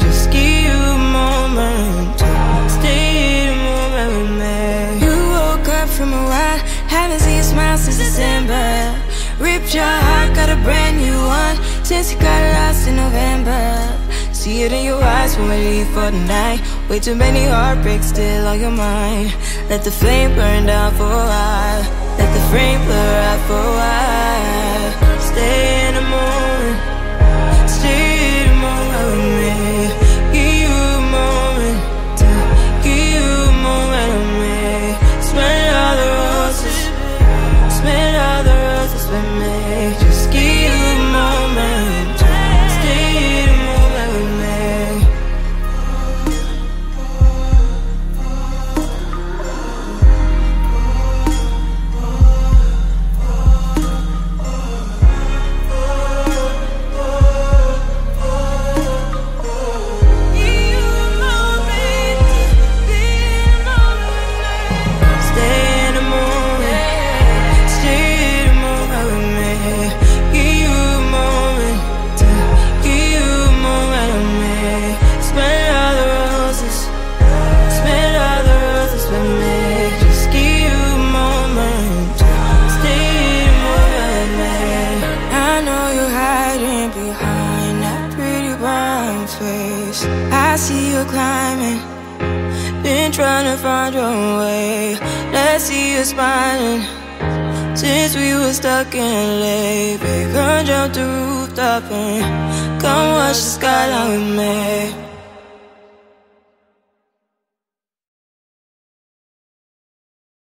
Just give you a moment to stay in the moment with me. You woke up from a while, haven't seen you smile since December. Ripped your heart, got a brand new one since you got lost in November. See it in your eyes when we leave for the night. Way too many heartbreaks still on your mind. Let the flame burn down for a while. Let the frame blur out for a while. Stay in the moment, stay in the moment with me. Give you a moment to give you a moment with me. Smell all the roses, smell all the roses with me. Just give you a moment to stay in the moment with me. I see you climbing, been trying to find your way. Let's see you smiling, since we were stuck in LA. Babe, come jump the rooftop and come watch the skyline with me.